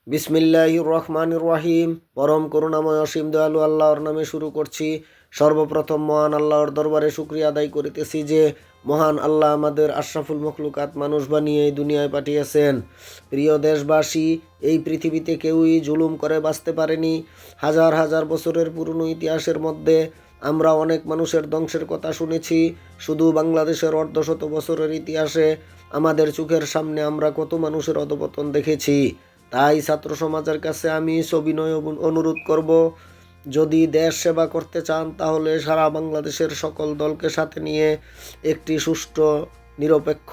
বিসমিল্লাহির রহমানির রহিম। পরম করুণাময় অসীম দয়ালু আল্লাহর নামে শুরু করছি। সর্বপ্রথম মহান আল্লাহর দরবারে শুকরিয়া আদায় করিতেছি যে মহান আল্লাহ আমাদের আশরাফুল মখলুকাত মানুষ বানিয়ে এই দুনিয়ায় পাঠিয়েছেন। প্রিয় দেশবাসী, এই পৃথিবীতে কেউই জুলুম করে বাঁচতে পারেনি। হাজার হাজার বছরের পুরনো ইতিহাসের মধ্যে আমরা অনেক মানুষের ধ্বংসের কথা শুনেছি। শুধু বাংলাদেশের অর্ধশত বছরের ইতিহাসে আমাদের চোখের সামনে আমরা কত মানুষের অধপতন দেখেছি। তাই ছাত্র সমাজের কাছে আমি সবিনয় অনুরোধ করব, যদি দেশ সেবা করতে চান তাহলে সারা বাংলাদেশের সকল দলকে সাথে নিয়ে একটি সুষ্ঠু, নিরপেক্ষ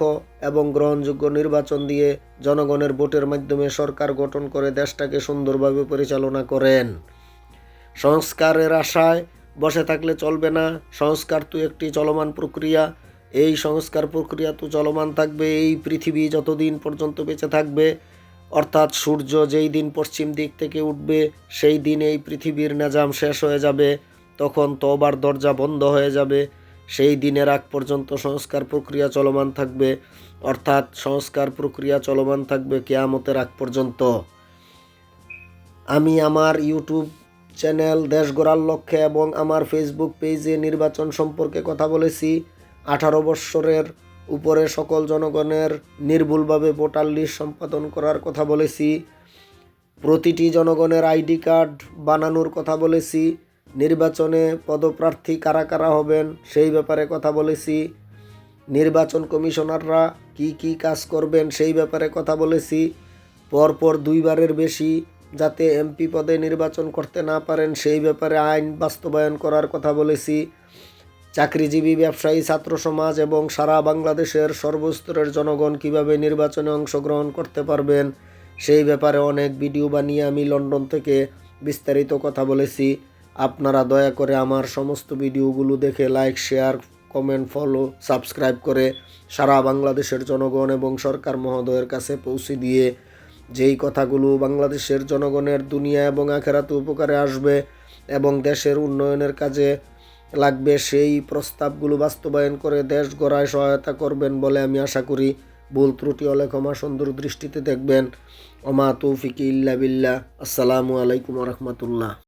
এবং গ্রহণযোগ্য নির্বাচন দিয়ে জনগণের ভোটের মাধ্যমে সরকার গঠন করে দেশটাকে সুন্দরভাবে পরিচালনা করেন। সংস্কারের আশায় বসে থাকলে চলবে না। সংস্কার তো একটি চলমান প্রক্রিয়া। এই সংস্কার প্রক্রিয়া তো চলমান থাকবে এই পৃথিবী যতদিন পর্যন্ত বেঁচে থাকবে। অর্থাৎ সূর্য যেই দিন পশ্চিম দিক থেকে উঠবে সেই দিন এই পৃথিবীর নিজাম শেষ হয়ে যাবে, তখন তওবার দরজা বন্ধ হয়ে যাবে। সেই দিনের আগ পর্যন্ত সংস্কার প্রক্রিয়া চলমান থাকবে, অর্থাৎ সংস্কার প্রক্রিয়া চলমান থাকবে কিয়ামতের আগ পর্যন্ত। আমি আমার ইউটিউব চ্যানেল দেশ গড়ার লক্ষ্যে এবং আমার ফেসবুক পেজে নির্বাচন সম্পর্কে কথা বলেছি। 18 বৎসরের উপরে সকল জনগণের নির্ভুলভাবে ভোটার লিস্ট সম্পাদন করার কথা বলেছি। প্রতিটি জনগণের আইডি কার্ড বানানোর কথা বলেছি। নির্বাচনে পদপ্রার্থী কারা কারা হবেন সেই ব্যাপারে কথা বলেছি। নির্বাচন কমিশনাররা কি কি কাজ করবেন সেই ব্যাপারে কথা বলেছি। পরপর 2 বারের বেশি যাতে এমপি পদে নির্বাচন করতে না পারেন সেই ব্যাপারে আইন বাস্তবায়ন করার কথা বলেছি। চাকরিজীবী, ব্যবসায়ী, ছাত্র সমাজ এবং সারা বাংলাদেশের সর্বস্তরের জনগণ কিভাবে নির্বাচনে অংশগ্রহণ করতে পারবেন সেই ব্যাপারে অনেক ভিডিও বানিয়ে আমি লন্ডন থেকে বিস্তারিত কথা বলেছি। আপনারা দয়া করে আমার সমস্ত ভিডিওগুলো দেখে like, share, comment, follow, subscribe করে সারা বাংলাদেশের জনগণ এবং সরকার মহোদয়ের কাছে পৌঁছে দিয়ে যেই কথাগুলো বাংলাদেশের জনগণের দুনিয়া এবং আখেরাতে উপকারে আসবে এবং দেশের উন্নয়নের কাজে লাগবে সেই প্রস্তাবগুলো বাস্তবায়ন করে দেশ গড়ায় সহায়তা করবেন বলে আমি আশা করি। ভুল ত্রুটি হলে ক্ষমা সুন্দর দৃষ্টিতে দেখবেন। ওমা তৌফিকি ইল্লা বিল্লাহ। আসসালামু আলাইকুম ওয়া রাহমাতুল্লাহ।